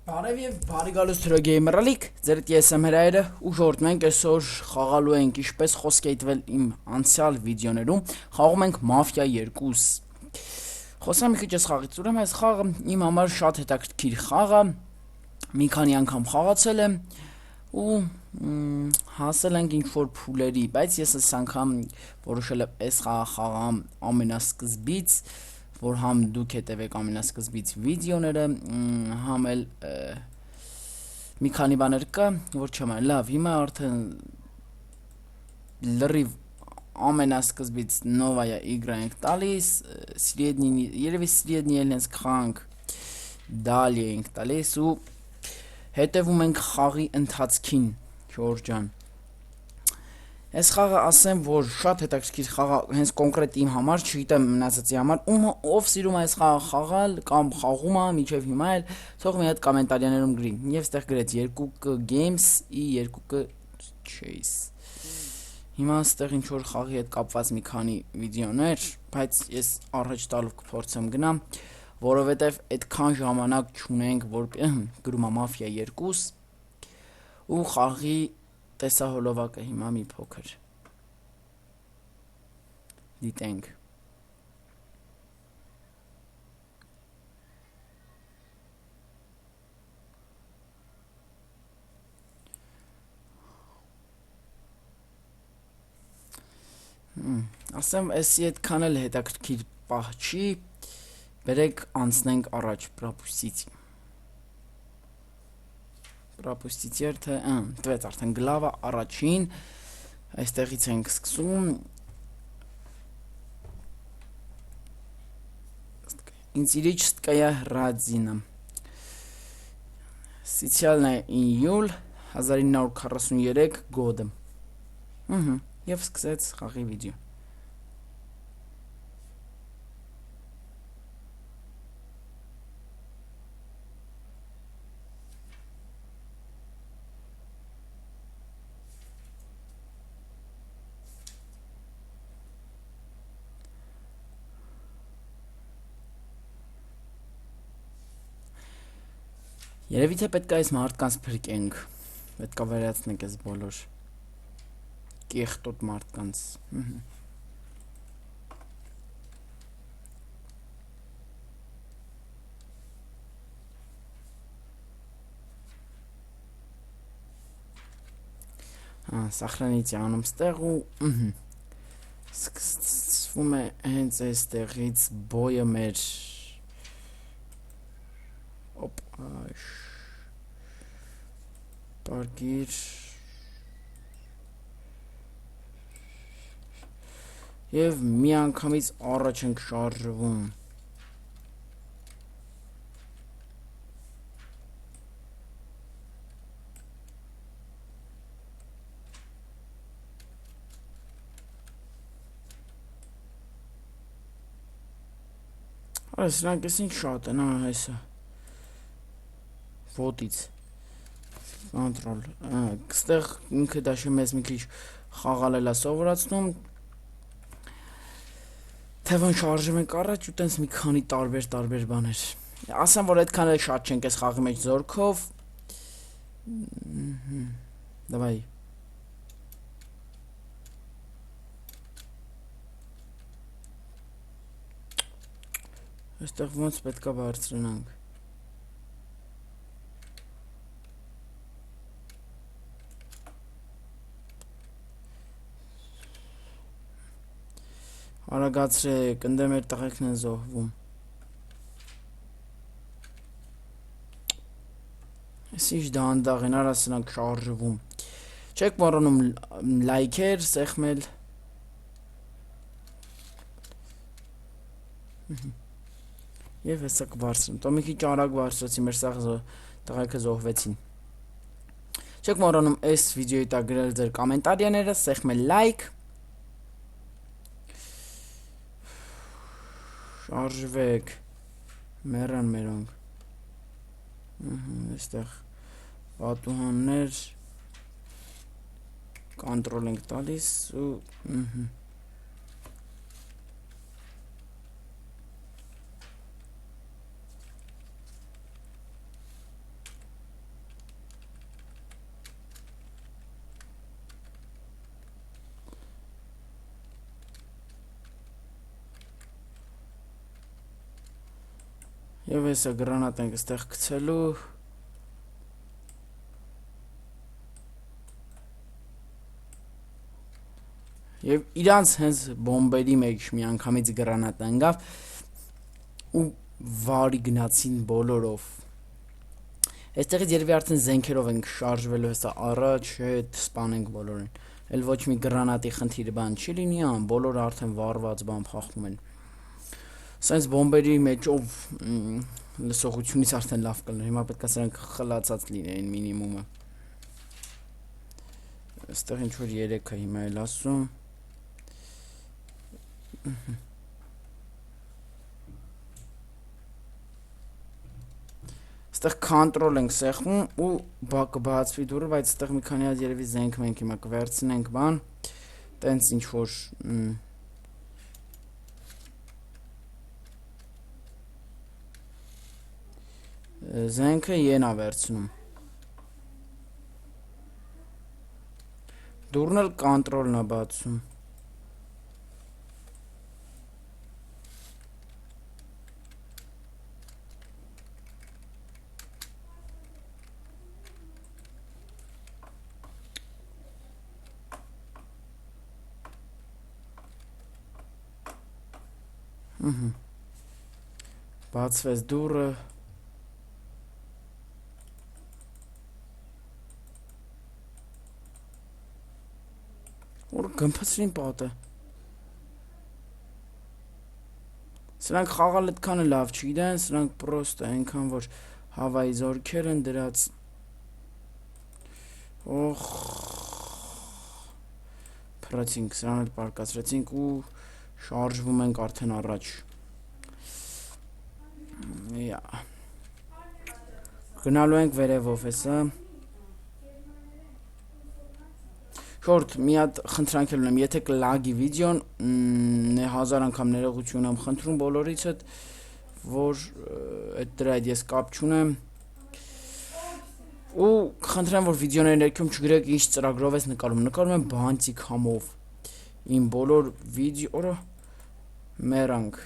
Բարև եւ բարի գալուս Tro Gamer-ալիք, ձեր TSM հրայերը ու ժորդ մենք այսօր խաղալու ենք ինչպես խոսք է իտվել իմ անցյալ վիդեոներում, խաղում ենք Mafia 2։ Խոսամ մի քիչ այս խաղից, ուրեմն այս խաղը իմ համար շատ հետաքրքիր խաղ է, մի քանի անգամ խաղացել եմ ու հասել ենք ինչ-որ փուլերի, բայց ես այս անգամ որոշել եմ այս խաղը խաղամ ամենասկզբից, որ համ դուք հետևեք ամենասկզբից վիդեոները, համ էլ մի քանի բաներ կա, որ չեմ այլ, լավ, հիմա արդեն լրիվ ամենասկզբից նովայա իգրա ենք տալիս, երևի սրիեդնի էլ հենց կխանք դալի ենք տալիս ու հետևում ենք խաղի ընթացքին, Ջորջան։ Այս խաղը ասեմ, որ շատ հետաքրքիր խաղ է, հենց կոնկրետ իմ համար, չգիտեմ մնացածի համար, ով սիրում է այս խաղը խաղալ կամ խաղում է մինչև հիմա էլ, թող մի հատ կոմենտարիաներում գրի։ Եվ ստեղ գրեց 2K Games ի 2K Chase։ Հիմա ստեղ ինչ որ խաղի հետ կապված մի քանի վիդեոներ, բայց ես առաջ տալով կփորձեմ գնամ, որովհետև այդքան ժամանակ չունենք, որ գրում է Mafia 2 ու խաղի տեսահոլովակը հիմա մի փոքր դիտենք։ Ասեմ, էսի այդքան էլ հետաքրքիր պահ չի, բերեք անցնենք առաջ Պրապուստիցի էր թե, տվեց արդեն գլավը առաջին, այստեղից ենք սկսում, Ինցիրիչսկայա Ռադզինը, Սիցիալնա իյուլ 1943 գոդը, և սկսեց խաղի վիդեո։ Երևի թե պետք է այս մարդկանց փրկենք, պետք է վերացնենք այս բոլոր կեղտոտ մարդկանց, սախրանիցի անում ստեղ ու սկսվում է հենց այստեղից բոյը մեր Պարգիր և մի անգամից առաջ ենք շարժվում։ Սրանք ես ինչ շատ են, այսը ոտից Control, ստեղ ինքը դաշը մեզ մի քիչ խաղալել է սովորացնում, թե ոնց շարժում ենք առաջ ու տենց մի քանի տարբեր բաներ։ Ասեմ, որ այդքան էլ շատ չենք այս խաղի մեջ զորքով։ Դավայ։ Այստեղ ոնց պետք է բարձրանանք։ Արագացրեք, ընդ մեր տղեկն են զոհվում։ Ես ինչ դանդաղ են, արա սրանք շարժվում։ Չեք մոռանում լայքեր, սեղմել։ Եվ հեսա կբարձրում, տո մի քիչ արագ բարձրացի, մեր սաղ տղեկը զոհվեցին։ Չեք մոռանում այս վիդեոյի տակ գրել ձեր կոմենտարիաները, սեղմել լայք։ Շարժվեք, մերան մերոնք, այստեղ պատուհաններ, կոնտրոլ ենք տալիս ու Եվ հեսա գրանատ ենք ստեղ գցելու Եվ իրանց հենց բոմբերի մեջ մի անգամից գրանատ ընկավ ու վարի գնացին բոլորով Այստեղից երևի արդեն զենքերով ենք շարժվելու հեսա առաջ հետ սպանենք բոլորին Էլ ոչ մի գրանատի խնդիր բան չի լինի բոլորը արդեն վարված բան փախնում են Սենց բոմբերի մեջով լսողությունից արդեն լավ կլներ Հիմա պետք է սրանք խլացած լինեին մինիմումը Այստեղ ինչ-որ 3-ը հիմա էլ ասում Այստեղ կոնտրոլ ենք սեղմում ու կբացվի դուրը, բայց այստեղ մի քանի հատ երևի զենք մենք հիմա կվերցնենք բան Տենց ինչ-որ Զենքը ենա վերցնում Դուրն էլ կոնտրոլն է բացում Բացվեց դուրը Որ գմփացրին պատը Սրանք խաղալ այդքան լավ չգիտեն, սրանք պրոստ այնքան որ հավայի զորքեր են դրած Օխ Փրացինք, սրան էլ պարկացրեցինք ու շարժվում ենք արդեն առաջ Գնալու ենք վերևով հեսա Շորտ, մի հատ խնդրանք էլ ունեմ, եթե կլագի վիդեոն 1000 անգամ ներողություն եմ խնդրում բոլորից հետ, որ այդ դրա հետ ես կապ չունեմ ու խնդրեմ, որ վիդեոների ներքում չգրեք ինչ ծրագրով ես նկարում եմ բանտիկ համով, իմ բոլոր վիդեոը մերանք,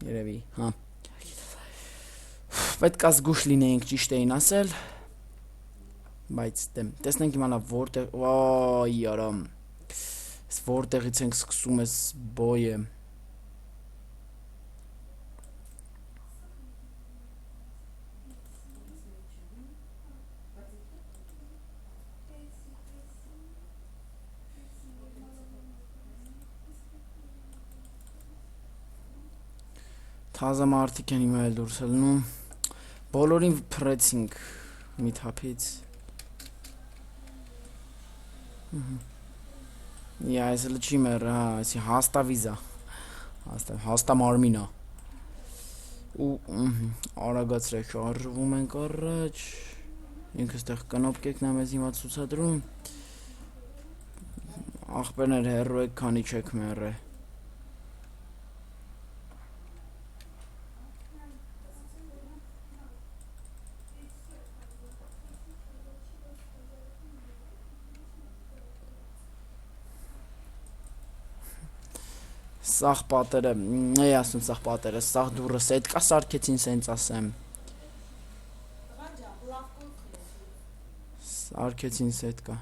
երևի, պետք է զգուշ լինեինք ճիշտ էին ասել Բայց տեսնենք իմանա որտեղ Ոայ արամ Որտեղից ենք սկսում ես բոյը Թազա մարդիկ են հիմա էլ դուրս ելնում Բոլորին փրեցինք մի թափից այս էլ չի մեր, հաստա վիզա, հաստա մարմինա ու արագացրեք շարժվում ենք առաջ ինքը ստեղ կնոպկեքն է մեզ հիմա ցուցադրում աղբերներ հեռու եք քանի չեք մեռը Սաղ պատերը, էի ասում սաղ պատերը, սաղ դուրս էդ կա սարքեցին սենց ասեմ Սարքեցին սետ կա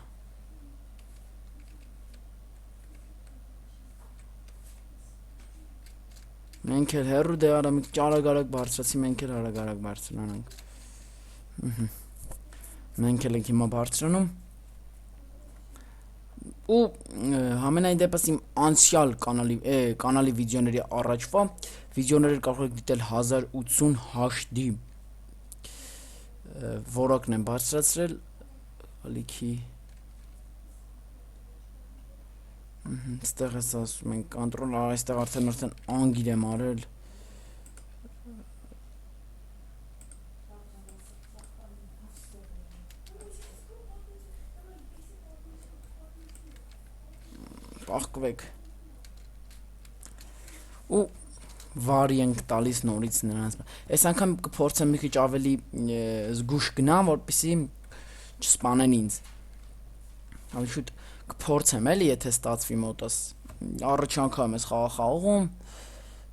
Մենք էլ հեռու դե արա մի ճարագարակ բարձրացի, մենք էլ հարագարակ բարձրանանք Մենք էլ ենք հիմա բարձրանում ու համենայն դեպս իմ անցյալ կանալի վիդեոների առաջվա վիդեոները կարող եք դիտել 1080 HD որակն եմ բարձրացրել ալիքի ստեղ ես ասում ենք կոնտրոլ այստեղ արդեն անգիր եմ արել Պաղկվեք ու վարի ենք տալիս նորից նրանց այս անգամ կփորձեմ մի քիչ ավելի զգուշ գնամ որպեսզի չսպանեն ինձ ավելի շուտ կփորձեմ էլի եթե ստացվի մոտս առաջ անգամ ես խաղում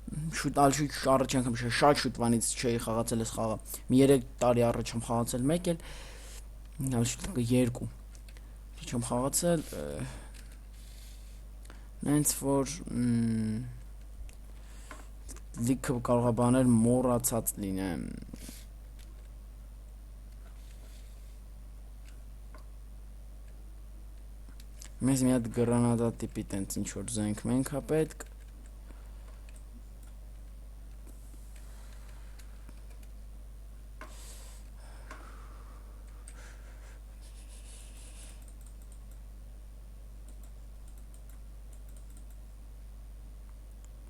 շուտ առաջ անգամ շատ շուտվանից չէի խաղացել այս խաղը։ Մի 3 տարի առաջ եմ խաղացել մեկ էլ, շուտ 2 չեմ խաղացել, նենց որ լիքը կարող է բաներ մոռացած լինեմ։ Մեզ մի հատ գրանատա տիպի տենց ինչ որ զենք մենք հա պետք։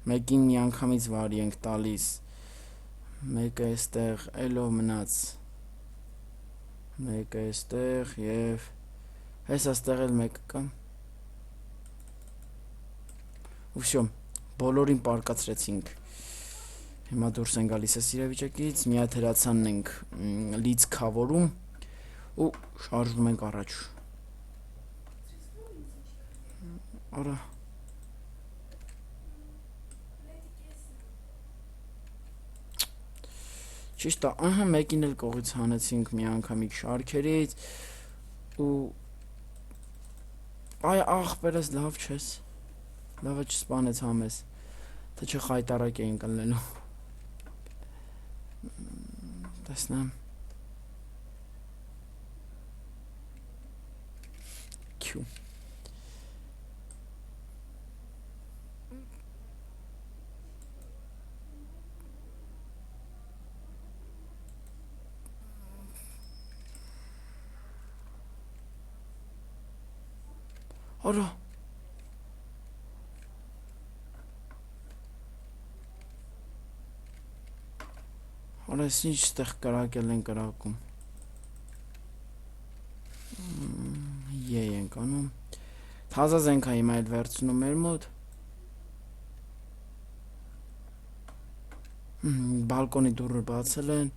Մեկին մի անգամից վարի ենք տալիս, մեկը էստեղ էլով մնաց, մեկը էստեղ և հես աստեղ էլ մեկը կա, ու վсё, բոլորին պարկացրեցինք, հիմա դուրս են գալիս ես իրավիճակից, մի հատ հրացանն ենք լիցքավորում ու շարժվում ենք առաջ, արա Ճիշտ է, ահա մեկին էլ կողից հանեցինք մի անգամիկ շարքերից ու այ ախպերս լավ չես, լավը չսպանեց համես, թե չխայտարակ էինք ըլնելու, տեսնեմ, քյու, Արա Արա ինչ ստեղ կրակել են կրակում ենք անում Թազա զենք է հիմա էլ վերցնում մեր մոտ Բալկոնի դուռը բացել են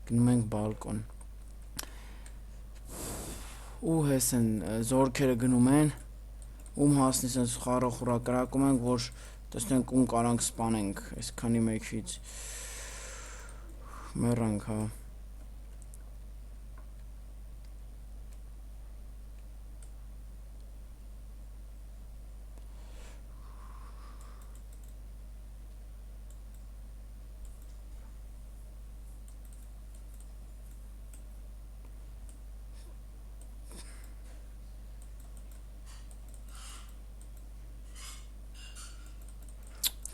գնում ենք բալկոն ու հես են զորքերը գնում են ում հասնի սենց խառախուրա կրակում ենք, որ տեսնենք ում կարանք սպանենք, այս քանի մեջից մեռանք, հա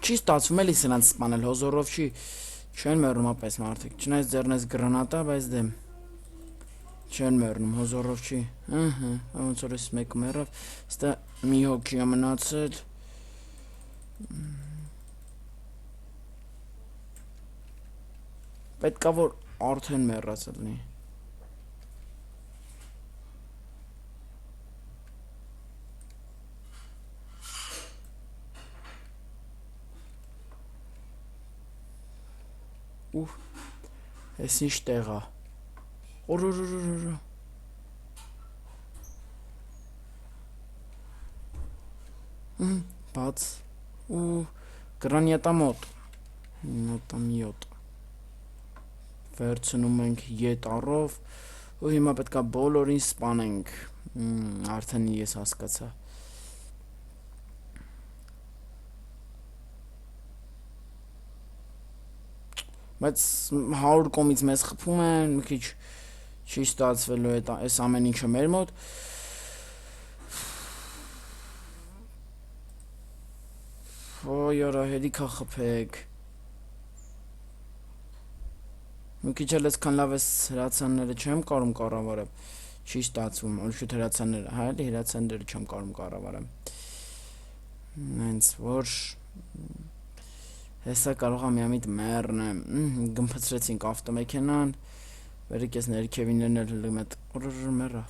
Չի ստացվում էլի սրանց սպանել, հոզորով չի, չեն մեռնում ապես մարդիկ, չնայած ձեռնես գրանատա, բայց դեմ, չեն մեռնում, հոզորով չի, ոնց որ ես մեկը մեռավ, ստա մի հոգի է մնացել, պետքա որ արդեն մեռած լինի, Ես ինչ տեղ է բաց ու գրանյատամոտ նոտամյոտ վերցնում ենք ետառով ու հիմա պետքա բոլորին սպանենք արդեն ես հասկացա բայց 100 կոմից մեզ խփում են, մի քիչ չի ստացվելու այս ամեն ինչը մեր մոտ։ Ոյ արա հերիքա խփեք։ Մի քիչ էլ այսքան լավ էս հրացանները չեմ կարում կառավարեմ։ Չի ստացվում, որ շուտ հրացանները, հա էլի հրացանները չեմ կարում կառավարեմ։ Նենց որ Հեսա կարող եմ միամիտ մեռնեմ, գմփցրեցինք ավտոմեքենան, վերիք ես ներքևիններն էլ հլում էտ, մեռա։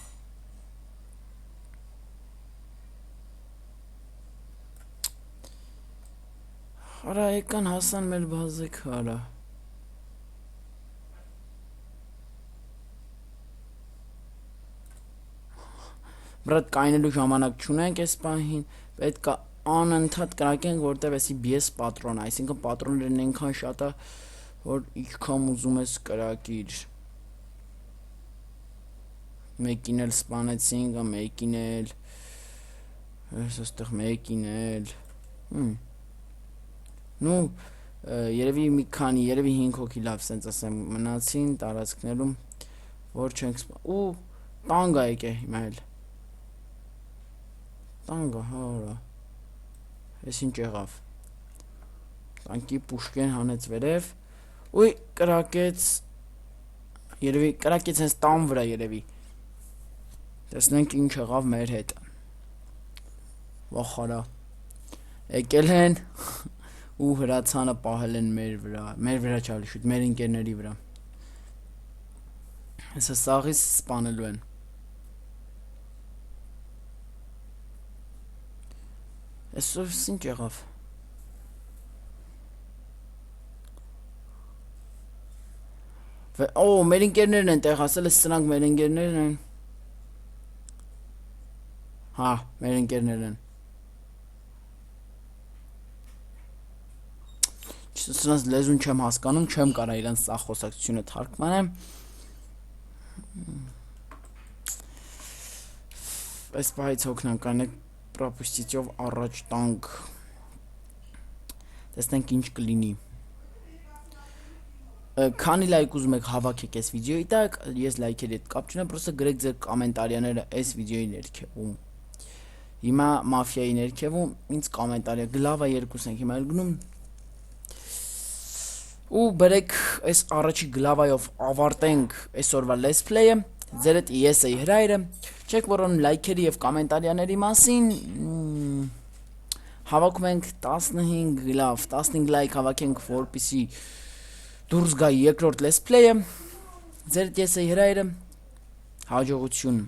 Արա եկան հասան մեր բազեք արա։ Բրատ կայնելու ժամանակ չունենք այս պահին, պետք է անընդհատ կրակենք, որտեղ էսի BS պատրոն, այսինքն պատրոններն այնքան շատ է, որ ինչքան ուզում ես կրակիր։ Մեկին էլ սպանեցինք, մեկին էլ այստեղ մեկին էլ նու երևի մի քանի, երևի 5 հոգի լավ սենց ասեմ մնացին տարածքներում, որ չենք ու տանգ է եկե հիմա էլ տանգը հորա ես ինչ եղավ տանկի պուշկեն հանեց վերև ուй կրակեց երևի կրակեց հենց տան վրա երևի տեսնենք ինչ եղավ մեր հետ վախարա եկել են ու հրացանը պահել են մեր վրա չալի շուտ մեր ընկերների վրա հեսա սաղից սպանելու են այսօր ինչ եղավ օ մեր ընկերներն են տեղ ասել ես սրանք մեր ընկերներն են հա մեր ընկերներն են Սրանց լեզուն չեմ հասկանում, չեմ կարա իրանց սաղ խոսակցությունը թարգմանեմ այս պահից հոգնական է պրապուստիցիով առաջ տանք տեսնենք ինչ կլինի քանի լայք ուզում եք հավաքեք այս վիդեոյի տակ ես լայքերի հետ կապ չունեմ պրոստը գրեք ձեր կոմենտարիաները այս վիդեոյի ներքևում հիմա մաֆիայի ներքևում ինձ կոմենտարիա գլավա 2 ենք հիմա էլ գնում ու բերեք այս առաջի գլավայով ավարտենք այսօրվա let's play-ը ձեր հետ ես էի հրայրը չեք որոնում լայքերի եւ կոմենտարիաների մասին հավաքում ենք 15 գլավ 15 լայք հավաքենք որպեսի դուրս գա երկրորդ let's play-ը ձեր հետ ես էի հրայրը հաջողություն